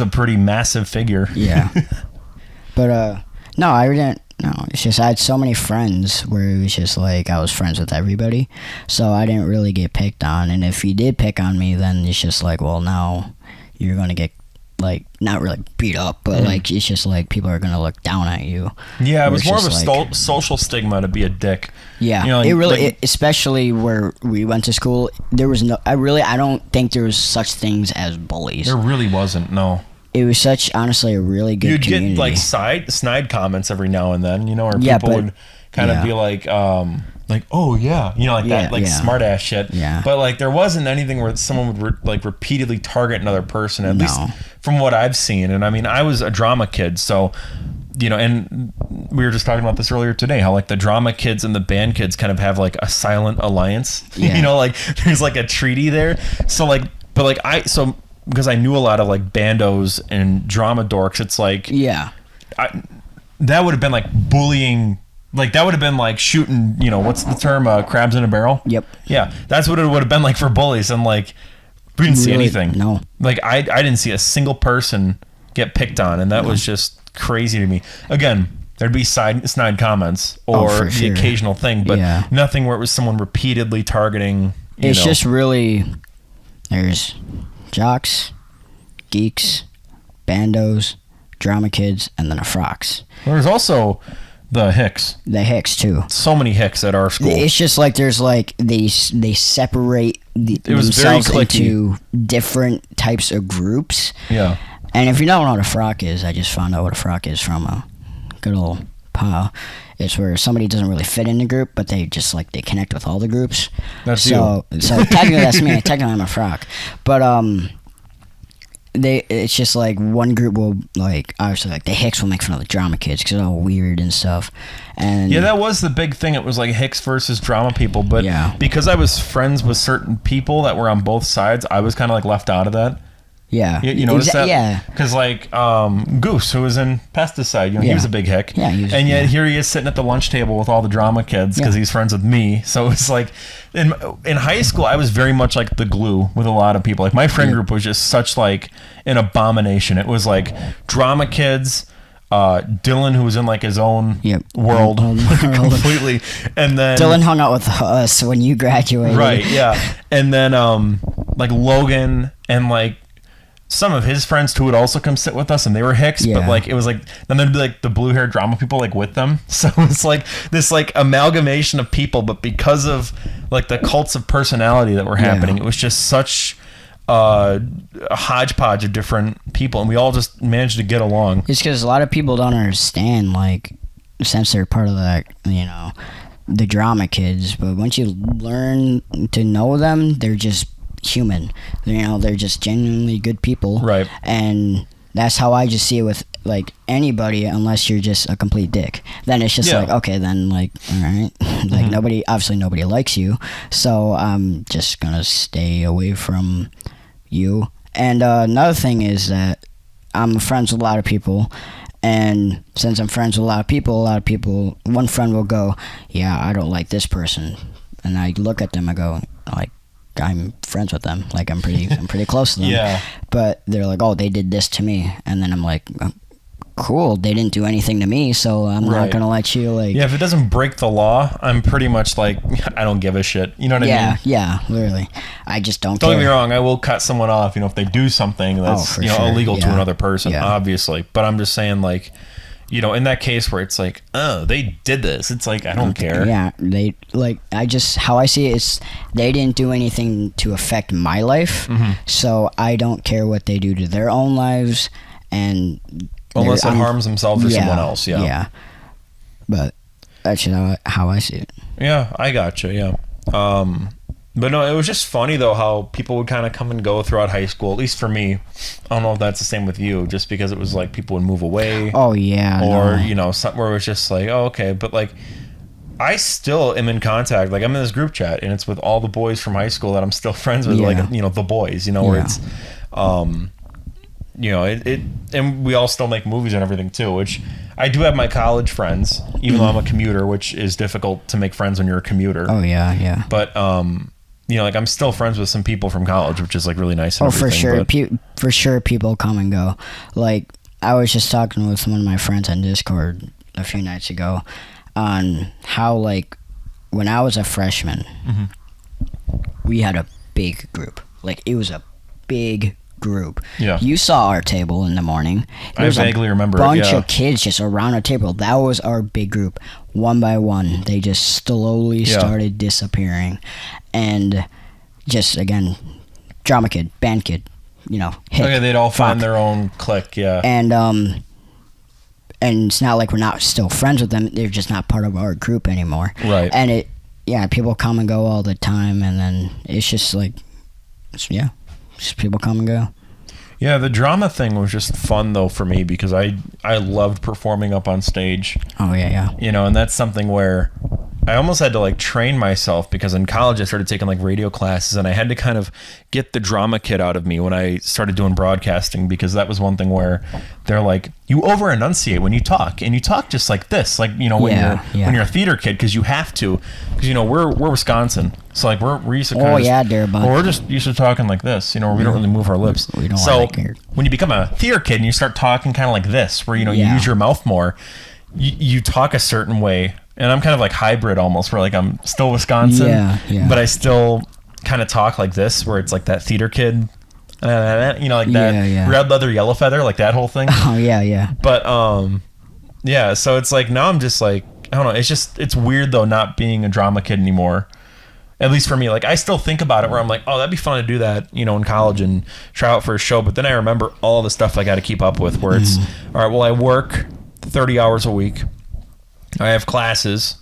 pretty massive figure. Yeah. But no, I didn't. No, it's just I had so many friends where it was just like I was friends with everybody, so I didn't really get picked on. And if you did pick on me, then it's just like, well, now you're gonna get like not really beat up, but like it's just like people are gonna look down at you. Yeah, it was more of a social stigma to be a dick. Yeah, it really, especially where we went to school, there was no. I don't think there was such things as bullies. There really wasn't. No. It was honestly a really good community. You'd get like snide comments every now and then, or people would kind of be like, oh yeah, that, like smart ass shit. Yeah. But like there wasn't anything where someone would like repeatedly target another person, at least from what I've seen. And I mean, I was a drama kid, so and we were just talking about this earlier today, how like the drama kids and the band kids kind of have like a silent alliance. Yeah. Like there's like a treaty there. So like, but like because I knew a lot of like bandos and drama dorks, it's like that would have been like bullying, like that would have been like shooting, what's the term, crabs in a barrel. Yep. Yeah, that's what it would have been like for bullies. And like we didn't see anything. No. Like I didn't see a single person get picked on, and that was just crazy to me. Again, there'd be snide comments or the occasional thing, but nothing where it was someone repeatedly targeting. It's just really there's jocks, geeks, bandos, drama kids, and then a frocks. There's also the Hicks. The Hicks too. So many Hicks at our school. It's just like there's like they separate themselves into different types of groups. Yeah. And if you don't know what a frock is, I just found out what a frock is from a good old pal. It's where somebody doesn't really fit in the group, but they just like they connect with all the groups. That's so technically that's me. Technically I'm a frock, but it's just like one group will like obviously like the Hicks will make fun of the drama kids because they're all weird and stuff. And yeah, that was the big thing. It was like Hicks versus drama people, but because I was friends with certain people that were on both sides, I was kind of like left out of that. Yeah. You notice that? Yeah. Because like Goose, who was in Pesticide, he Yeah. was a big hick. Yeah, he was- and yet yeah. here he is sitting at the lunch table with all the drama kids because Yeah. he's friends with me. So it's like in high school, I was very much like the glue with a lot of people. Like my friend group was just such like an abomination. It was like drama kids. Dylan, who was in like his own world completely, and then Dylan hung out with us when you graduated. right, yeah, and then like Logan and like some of his friends too would also come sit with us, and they were hicks, but Yeah. like it was like then there'd be like the blue hair drama people like with them, so it's like this like amalgamation of people, but because of like the cults of personality that were happening, it was just such a hodgepodge of different people, and we all just managed to get along. It's because a lot of people don't understand, like, since they're part of that, the drama kids. But once you learn to know them, they're just human. They're just genuinely good people. Right. And that's how I just see it with, like, anybody, unless you're just a complete dick. Then it's just like, okay, then, like, all right. Like, obviously nobody likes you. So I'm just going to stay away from you. And another thing is that I'm friends with a lot of people, and since I'm friends with a lot of people, one friend will go, yeah, I don't like this person, and I look at them, I go, like, I'm friends with them, like I'm pretty close to them. Yeah. But they're like, oh, they did this to me, and then I'm like, cool, they didn't do anything to me, so I'm not gonna let you, like... Yeah, if it doesn't break the law, I'm pretty much like, I don't give a shit. You know what I mean? Yeah, literally. I just don't care. Don't get me wrong, I will cut someone off, if they do something that's, for sure. illegal to Yeah. another person, Yeah. obviously. But I'm just saying, like, in that case where it's like, oh, they did this, it's like, I don't care. Yeah, they, like, how I see it is they didn't do anything to affect my life, so I don't care what they do to their own lives, and... Unless it harms themselves or someone else, yeah. Yeah, but that's just how I see it. Yeah, I gotcha, yeah. But no, it was just funny, though, how people would kind of come and go throughout high school, at least for me. I don't know if that's the same with you, just because it was like people would move away. Oh, yeah. Or, something where it was just like, oh, okay. But, like, I still am in contact. Like, I'm in this group chat, and it's with all the boys from high school that I'm still friends with, like, the boys, where it's... and we all still make movies and everything too, which I do have my college friends, even though I'm a commuter, which is difficult to make friends when you're a commuter. Oh, yeah. But, like I'm still friends with some people from college, which is like really nice. And for sure. But... For sure, people come and go. Like, I was just talking with one of my friends on Discord a few nights ago on how, like, when I was a freshman, we had a big group. Like, it was a big group. Yeah. You saw our table in the morning. I vaguely remember a bunch it, yeah. of kids just around our table. That was our big group. One by one, they just slowly started disappearing. And just, again, drama kid, band kid, hit. Okay, they'd all find their own clique, yeah. And it's not like we're not still friends with them. They're just not part of our group anymore. Right. And people come and go all the time, and then it's just like, just people come and go. Yeah, the drama thing was just fun, though, for me, because I loved performing up on stage. Oh, yeah. And that's something where I almost had to, like, train myself, because in college I started taking, like, radio classes, and I had to kind of get the drama kid out of me when I started doing broadcasting, because that was one thing where they're like, you over-enunciate when you talk, and you talk just like this, like, when you're a theater kid, because you have to, because, we're Wisconsin, so, like, we're used to we're just used to talking like this, we don't really move our lips. We don't so like it. When you become a theater kid and you start talking kind of like this, where, you use your mouth more, you talk a certain way. And I'm kind of like hybrid almost, where like I'm still Wisconsin, but I still kind of talk like this, where it's like that theater kid, like that red leather, yellow feather, like that whole thing. Oh, yeah. But, so it's like, now I'm just like, I don't know, it's weird though, not being a drama kid anymore. At least for me, like I still think about it where I'm like, oh, that'd be fun to do that, in college and try out for a show. But then I remember all the stuff I got to keep up with, where it's, all right, well, I work 30 hours a week. I have classes,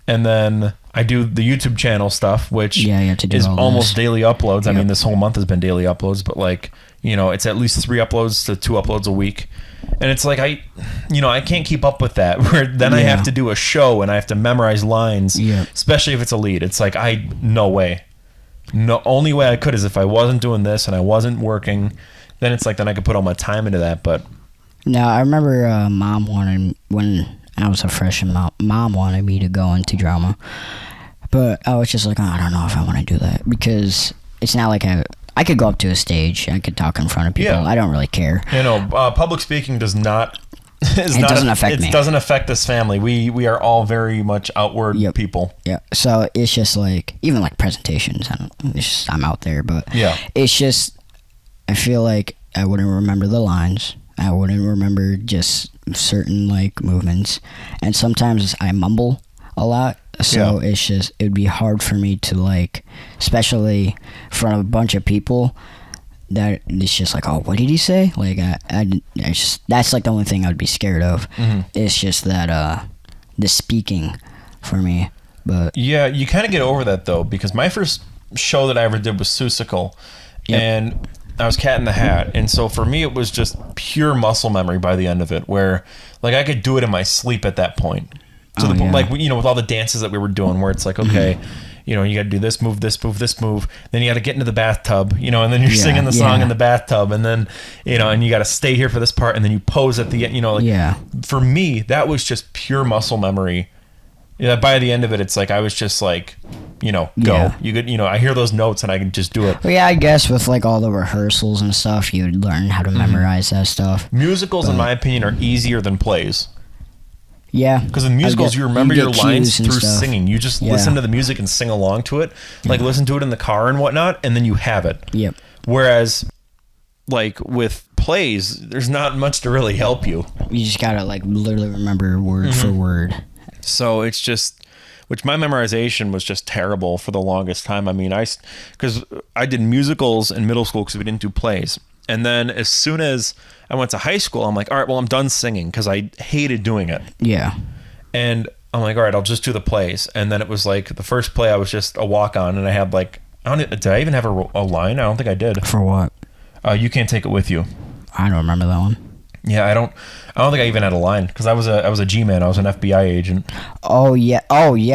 and then I do the YouTube channel stuff, which is almost daily uploads. Yep. I mean, this whole month has been daily uploads, but like, it's at least 3 uploads to 2 uploads a week. And it's like, I can't keep up with that, where then I have to do a show and I have to memorize lines, especially if it's a lead. It's like, no way. No, only way I could is if I wasn't doing this and I wasn't working. Then it's like then I could put all my time into that. But No, I remember mom wanted, when I was a freshman, mom wanted me to go into drama. But I was just like, oh, I don't know if I want to do that. Because it's not like I could go up to a stage. I could talk in front of people. Yeah. I don't really care. Public speaking does not... doesn't affect me. It doesn't affect this family. We are all very much outward people. Yeah. So it's just like, even like presentations, I'm out there. But yeah, it's just, I feel like I wouldn't remember the lines. I wouldn't remember just certain like movements. And sometimes I mumble a lot. So it's just, it would be hard for me to like, especially in front of a bunch of people, that it's just like, oh, what did he say? Like, I just, that's like the only thing I would be scared of. It's just that, the speaking for me. But yeah, you kind of get over that though, because my first show that I ever did was Seussical, and I was Cat in the Hat. And so for me, it was just pure muscle memory by the end of it, where like I could do it in my sleep at that point. So like, with all the dances that we were doing, where it's like, okay, you got to do this move, this move, this move. Then you got to get into the bathtub, and then you're singing the song in the bathtub, and then, and you got to stay here for this part, and then you pose at the end, For me, that was just pure muscle memory. Yeah, by the end of it, it's like I was just like, go. You could, I hear those notes and I can just do it. Well, yeah, I guess with like all the rehearsals and stuff, you'd learn how to memorize that stuff. Musicals, in my opinion, are easier than plays. Yeah. Because in musicals, you remember your lines through stuff. singing. You just listen to the music and sing along to it. Like, listen to it in the car and whatnot, and then you have it. Yep. Whereas, like, with plays, there's not much to really help you. You just gotta, like, literally remember word for word. So it's just... Which my memorization was just terrible for the longest time. I mean, because I did musicals in middle school because we didn't do plays. And then as soon as I went to high school, I'm like, all right, well, I'm done singing because I hated doing it. Yeah. And I'm like, all right, I'll just do the plays. And then it was like the first play I was just a walk-on, and I had like, did I even have a line? I don't think I did. For what? You Can't Take It With You. I don't remember that one. Yeah, I don't think I even had a line because I was a G-man. I was an FBI agent. Oh yeah.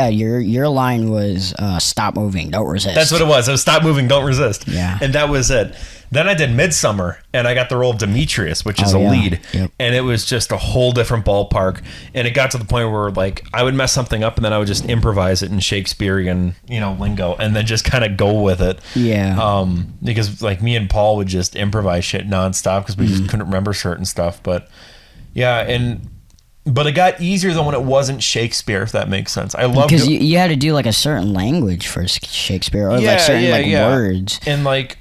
Your line was stop moving, don't resist. That's what it was. It was stop moving, don't resist. Yeah. And that was it. Then I did Midsummer, and I got the role of Demetrius, which is a lead. Yep. And it was just a whole different ballpark. And it got to the point where like I would mess something up, and then I would just improvise it in Shakespearean, lingo, and then just kind of go with it. Yeah. Because like me and Paul would just improvise shit nonstop because we just couldn't remember certain stuff. But yeah, but it got easier than when it wasn't Shakespeare, if that makes sense. I love because you had to do like a certain language for Shakespeare, or like certain words, and like.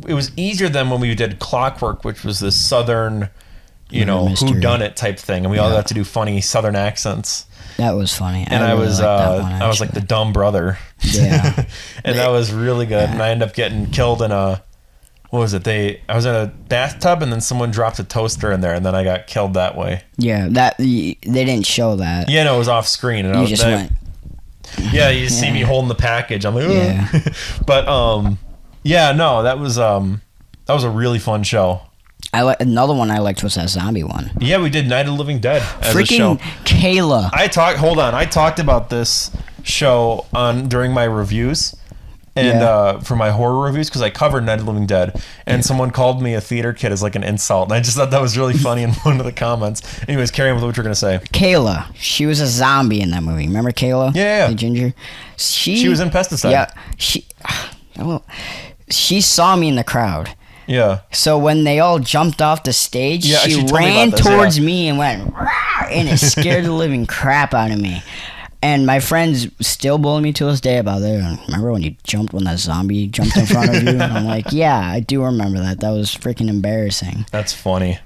It was easier than when we did Clockwork, which was this southern, whodunit type thing, and we all got to do funny southern accents. That was funny. And I was like the dumb brother. Yeah. And that was really good. And I ended up getting killed in I was in a bathtub, and then someone dropped a toaster in there, and then I got killed that way. Yeah, they didn't show that. Yeah, no, it was off screen, and you went. Yeah, you see me holding the package. I'm like, yeah. But yeah, no, that was a really fun show. Another one I liked was that zombie one. Yeah, we did Night of the Living Dead as a show. Kayla. I talked about this show during my reviews and for my horror reviews because I covered Night of the Living Dead, and someone called me a theater kid as like an insult, and I just thought that was really funny in one of the comments. Anyways, carry on with what you're gonna say. Kayla, she was a zombie in that movie. Remember Kayla? Yeah. The ginger. She was in Pesticide. Yeah. She saw me in the crowd. Yeah. So when they all jumped off the stage, she ran towards me and went, "Rah!" And it scared the living crap out of me. And my friends still bully me to this day about that. Remember when that zombie jumped in front of you? And I'm like, yeah, I do remember that. That was freaking embarrassing. That's funny.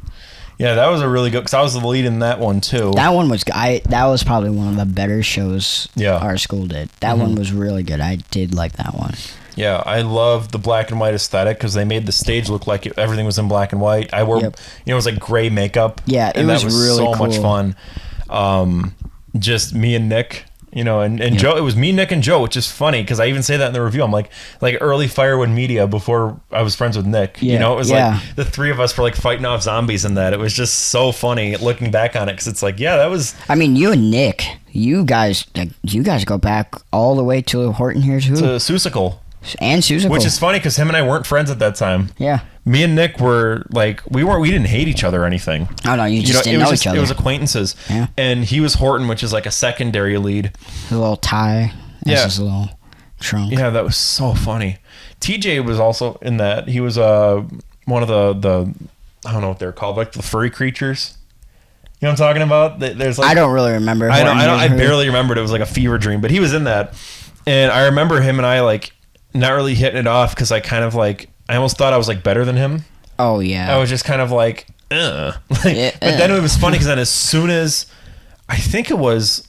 Yeah, that was a really good, because I was the lead in that one too. That one was, that was probably one of the better shows our school did. That one was really good. I did like that one. Yeah, I love the black and white aesthetic because they made the stage look like everything was in black and white. I wore, it was like gray makeup. Yeah, and that was really so cool. much fun. Just me and Nick, and Joe. It was me, Nick, and Joe, which is funny because I even say that in the review. I'm like early Firewood Media before I was friends with Nick. Yeah, it was like the three of us were like fighting off zombies in that. It was just so funny looking back on it because it's like, that was. I mean, you and Nick, you guys go back all the way to Horton here too. To Seussical. And Susan. Which is funny because him and I weren't friends at that time. Yeah. Me and Nick were like, we didn't hate each other or anything. Oh no, you just didn't know each other. It was acquaintances. Yeah. And he was Horton, which is like a secondary lead. A little tie. Yeah. His little trunk. Yeah, that was so funny. TJ was also in that. He was one of the I don't know what they're called, like the furry creatures. You know what I'm talking about? There's like, I don't really remember. I barely remembered. It was like a fever dream, but he was in that. And I remember him and I like not really hitting it off because I kind of like, I almost thought I was like better than him. Oh yeah. I was just kind of like, But then it was funny because then as soon as, I think it was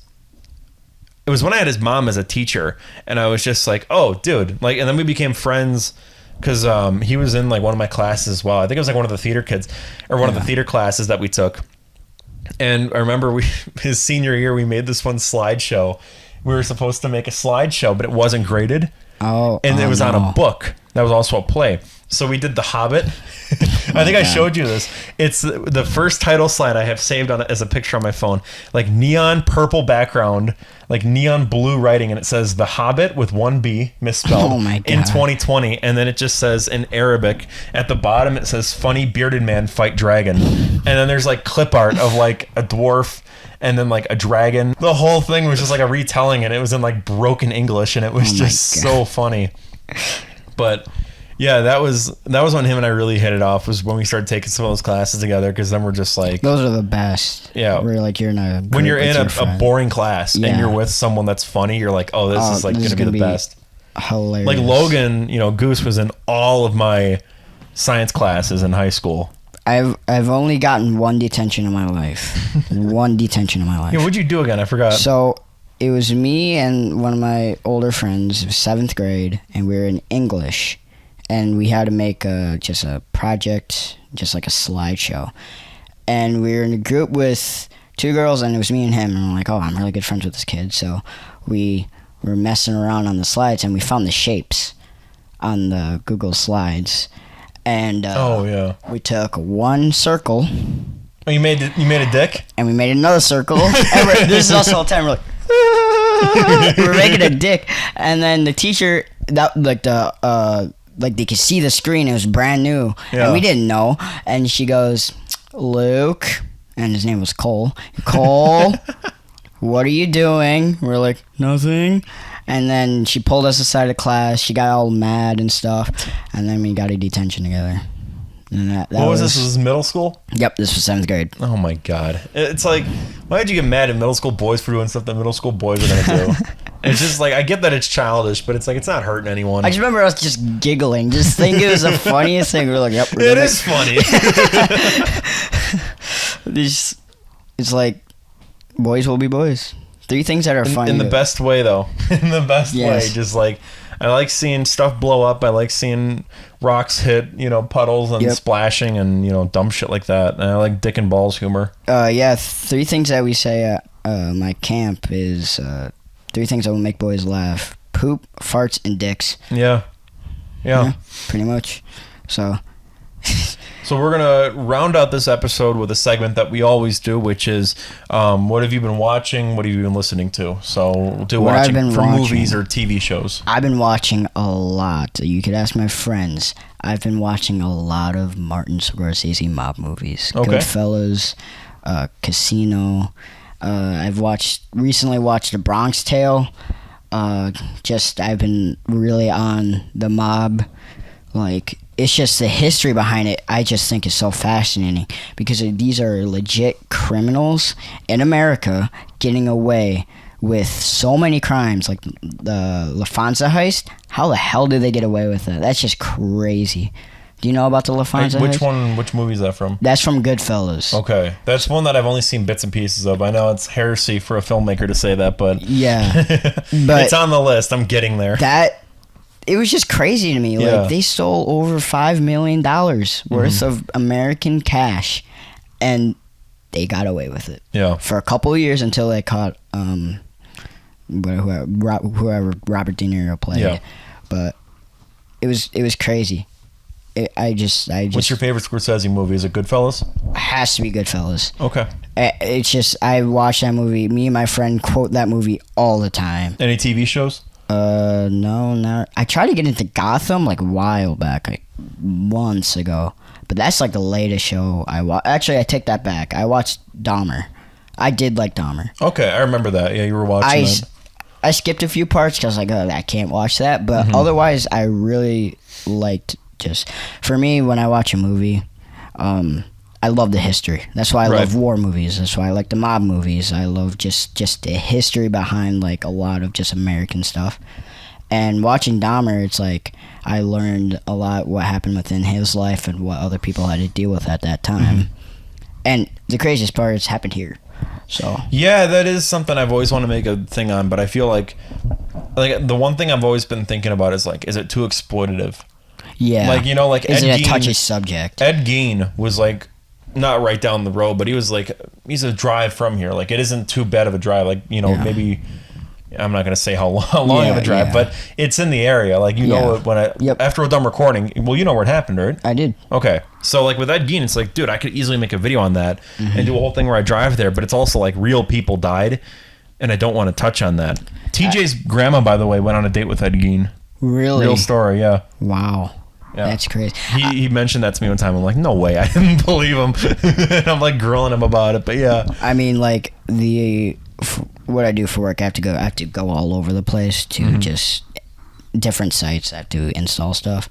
when I had his mom as a teacher, and I was just like, oh dude, like, and then we became friends because he was in like one of my classes as well. I think it was like one of the theater kids or one of the theater classes that we took. And I remember his senior year, we made this one slideshow. We were supposed to make a slideshow, but it wasn't graded. Oh, and it was on a book that was also a play. So we did The Hobbit. I think I showed you this. It's the first title slide I have saved on it as a picture on my phone. Like neon purple background, like neon blue writing, and it says The Hobbit with one B misspelled in 2020. And then it just says in Arabic at the bottom, it says funny bearded man fight dragon. And then there's like clip art of like a dwarf and then like a dragon. The whole thing was just like a retelling, and it was in like broken English, and it was just so funny. But yeah, that was when him and I really hit it off, was when we started taking some of those classes together, because then we're just like, those are the best. Yeah, where like you're in a when you're in a boring class and you're with someone that's funny, you're like, oh, this is like gonna be the best. Hilarious. Like Logan, Goose was in all of my science classes in high school. I've only gotten one detention in my life. One detention in my life. Yeah, what'd you do again? I forgot. So it was me and one of my older friends, 7th grade, and we were in English, and we had to make just a project, just like a slideshow. And we were in a group with 2 girls, and it was me and him, and we're like, oh, I'm really good friends with this kid. So we were messing around on the slides, and we found the shapes on the Google Slides. And we took one circle. Oh, you made a dick? And we made another circle. And this is also the time we're like, we're making a dick. And then the teacher, that like they could see the screen. It was brand new, and we didn't know. And she goes, Luke, and his name was Cole. Cole, what are you doing? We're like, nothing. And then she pulled us aside of class. She got all mad and stuff. And then we got a detention together. And that what was this? Was this middle school? Yep, this was 7th grade. Oh my God. It's like, why did you get mad at middle school boys for doing stuff that middle school boys are going to do? It's just like, I get that it's childish, but it's like, it's not hurting anyone. I just remember us just giggling. Just think it was the funniest thing. We were like, yep, we're doing it is funny. It's like, boys will be boys. 3 things that are funny. In the best way, though. In the best way. Just like, I like seeing stuff blow up. I like seeing rocks hit, puddles and splashing and, dumb shit like that. And I like dick and balls humor. 3 things that we say at my camp is 3 things that will make boys laugh. Poop, farts, and dicks. Yeah, pretty much. So we're going to round out this episode with a segment that we always do, which is what have you been watching? What have you been listening to? So we'll do watching for movies or TV shows. I've been watching a lot. You could ask my friends. I've been watching a lot of Martin Scorsese mob movies. Okay. Goodfellas, Casino. I've recently watched The Bronx Tale. I've been really on the mob. Like, it's just the history behind it. I just think is so fascinating because these are legit criminals in America getting away with so many crimes, like the LaFonza heist. How the hell did they get away with it? That's just crazy. Do you know about the LaFonza heist? Which movie is that from? That's from Goodfellas. Okay. That's one that I've only seen bits and pieces of. I know it's heresy for a filmmaker to say that, but yeah. But it's on the list. I'm getting there. It was just crazy to me. Like, they stole over $5 million worth of American cash, and they got away with it. Yeah. For a couple of years until they caught whoever Robert De Niro played. Yeah. But it was crazy. What's your favorite Scorsese movie? Is it Goodfellas? It has to be Goodfellas. Okay. It's just, I watch that movie. Me and my friend quote that movie all the time. Any TV shows? No, not. I tried to get into Gotham like a while back, like months ago. But that's like the latest show I watched. Actually, I take that back. I watched Dahmer. I did like Dahmer. Okay, I remember that. Yeah, you were watching that. I skipped a few parts because I was like, I can't watch that. But otherwise, I really liked just... For me, when I watch a movie, I love the history. That's why I love war movies. That's why I like the mob movies. I love just the history behind like a lot of just American stuff. And watching Dahmer, it's like I learned a lot what happened within his life and what other people had to deal with at that time. And the craziest part is happened here. So yeah, that is something I've always wanted to make a thing on, but I feel like the one thing I've always been thinking about is like, is it too exploitative? Yeah. Like, you know, like is Ed it a Gein, touchy subject? Ed Gein was like not right down the road, but he was like, he's a drive from here. Like, it isn't too bad of a drive. Like, you know, maybe... I'm not going to say how long of a drive, but it's in the area. Like, you know, when after we're done recording, well, you know where it happened, right? I did. Okay. So, like, with Ed Gein, it's like, dude, I could easily make a video on that and do a whole thing where I drive there, but it's also like real people died, and I don't want to touch on that. TJ's grandma, by the way, went on a date with Ed Gein. Really? Real story, yeah. Wow. Yeah. That's crazy. He mentioned that to me one time. I'm like, no way. I didn't believe him. And I'm like grilling him about it, but yeah. I mean, like, what I do for work, I have to go all over the place to just different sites. I have to install stuff,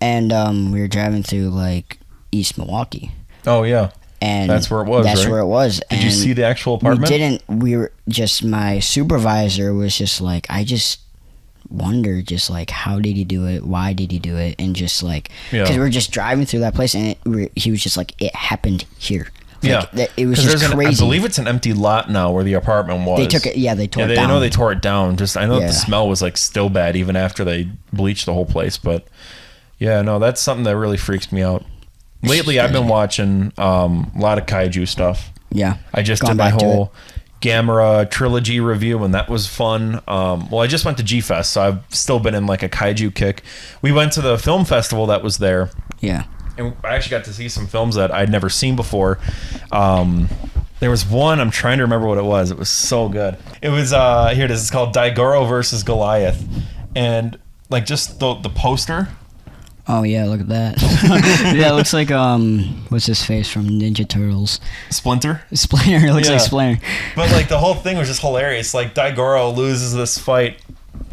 and we were driving through like East Milwaukee. Oh yeah, and that's where it was. That's right? where it was. Did you see the actual apartment? We didn't. We were just, my supervisor was just like, I just wondered, just like, how did he do it? Why did he do it? And just like, because we were just driving through that place, and he was just like, it happened here. Like, yeah, it was just crazy. I believe it's an empty lot now where the apartment was. They took it. Yeah, they tore it down. I know they tore it down. Just I know that the smell was like still bad even after they bleached the whole place. But yeah, no, that's something that really freaks me out. Lately, I've been watching a lot of kaiju stuff. Yeah, I just did my whole Gamera trilogy review, and that was fun. Well, I just went to G-Fest, so I've still been in like a kaiju kick. We went to the film festival that was there. Yeah. And I actually got to see some films that I'd never seen before. There was one, I'm trying to remember what it was. It was so good. It was, here it is. It's called Daigoro versus Goliath. And, like, just the poster. Oh, yeah, look at that. Yeah, it looks like, what's his face from Ninja Turtles? Splinter? Splinter, it looks like Splinter. But, like, the whole thing was just hilarious. Like, Daigoro loses this fight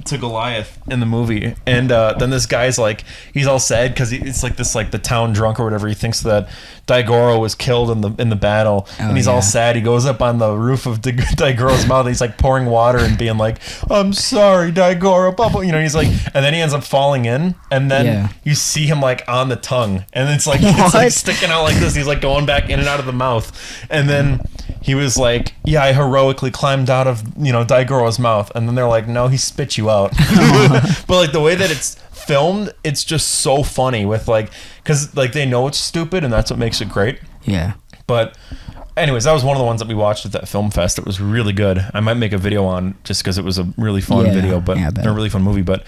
to Goliath in the movie, and then this guy's like, he's all sad because it's like this, like the town drunk or whatever, he thinks that Daigoro was killed in the battle, and he's all sad. He goes up on the roof of Daigoro's mouth, and he's like pouring water and being like, I'm sorry, Daigoro, blah, blah. You know, he's like, and then he ends up falling in, and then you see him like on the tongue, and it's like sticking out like this. He's like going back in and out of the mouth, and then he was like, yeah, I heroically climbed out of, you know, Daigoro's mouth. And then they're like, no, he spit you out. But like the way that it's filmed, it's just so funny with like, because like they know it's stupid and that's what makes it great. Yeah. But anyways, that was one of the ones that we watched at that film fest. It was really good. I might make a video on just because it was a really fun video, but a really fun movie. But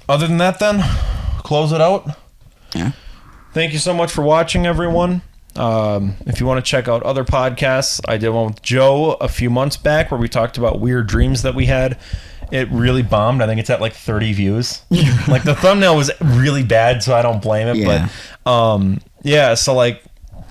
other than that, then close it out. Yeah. Thank you so much for watching, everyone. If you want to check out other podcasts, I did one with Joe a few months back where we talked about weird dreams that we had. It really bombed. I think it's at like 30 views. Like the thumbnail was really bad, so I don't blame it. Yeah. But so like,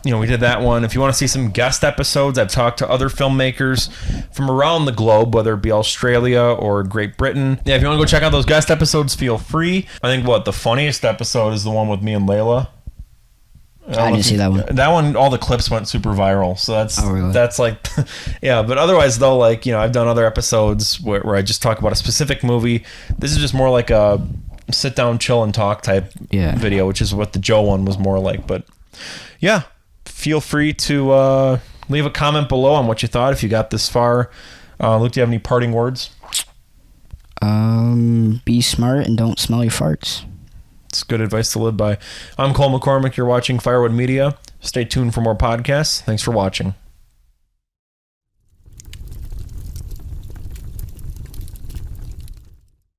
you know, we did that one. If you want to see some guest episodes, I've talked to other filmmakers from around the globe, whether it be Australia or Great Britain. Yeah, if you want to go check out those guest episodes, feel free. I think the funniest episode is the one with me and Layla. I didn't see that one. That one, all the clips went super viral. So that's like, yeah. But otherwise, though, like, you know, I've done other episodes where I just talk about a specific movie. This is just more like a sit down, chill, and talk type video, which is what the Joe one was more like. But yeah, feel free to leave a comment below on what you thought if you got this far. Luke, do you have any parting words? Be smart and don't smell your farts. It's good advice to live by. I'm Cole McCormack. You're watching Firewood Media. Stay tuned for more podcasts. Thanks for watching.